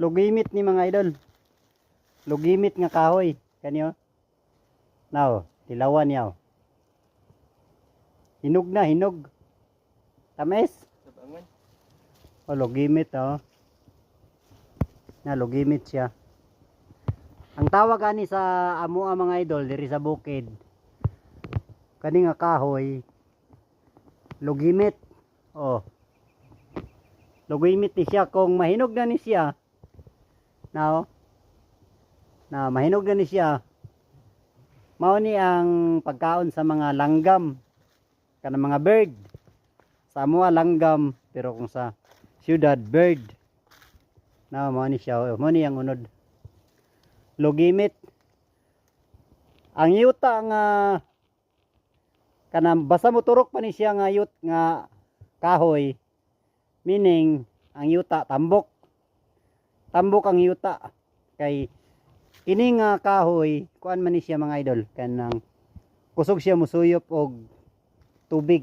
Lugimit ni mga idol. Lugimit nga kahoy. Kanyo. Now, tilawan yaw. Hinog na, hinog. Tamis. Tabangan. Oh, lugimit oh. Na lugimit siya. Ang tawag ani sa amo mga idol diri sa bukid. Kani nga kahoy. Lugimit. Oh. Lugimit ni siya kung mahinog na ni siya. Now, na mahinog na ni siya. Mao ni ang pagkaon sa mga langgam. Kanang mga bird. Sa amo langgam pero kung sa syudad bird. Na mao ni siya, mao ni ang unod. Lugimit. Ang yuta nga kanang basta mo turok pa ni siya nga yut nga kahoy. Meaning ang yuta tambok. Tambok ang yuta kay kini nga kahoy kuan man ni siya mga idol kanang kusog siya musuyop og tubig.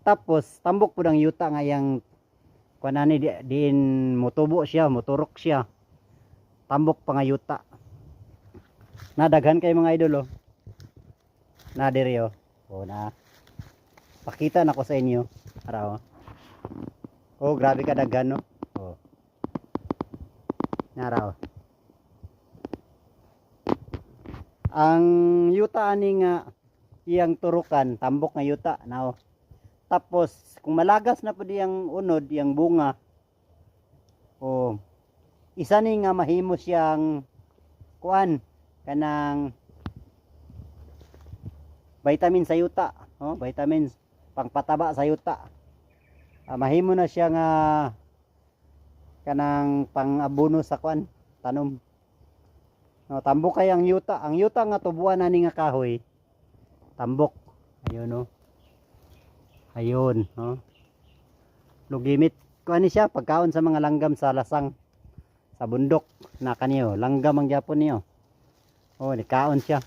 Tapos tambok pud ang yuta nga yang kuanani diin motubo siya, moturok siya. Tambok pa nga yuta. Nadaghan kay mga idol oh. Na diri oh. Oh na. Pakita na ko sa inyo. Ara oh. Oh, grabe ka daghan no. Oh. Nara oh. Ang yuta ani nga iyang turukan, tambok nga yuta na oh. Tapos kung malagas na pud iyang unod, iyang bunga. Oh. Isa ni nga mahimo siyang kuan kanang vitamin sa yuta, oh, vitamins pangpataba sa yuta. Mahimo na siya nga kanang pang-abono sa kuan, tanom. No, tambok kay ang yuta. Ang yuta nga tubuan na ni nga kahoy. Tambok. Ayun no. Ayun, no. Lugimit kuan ni siya pagkaon sa mga langgam sa lasang. Sa bundok na kaniyo, langgam ang gyapon niyo. Oh, nikaon siya.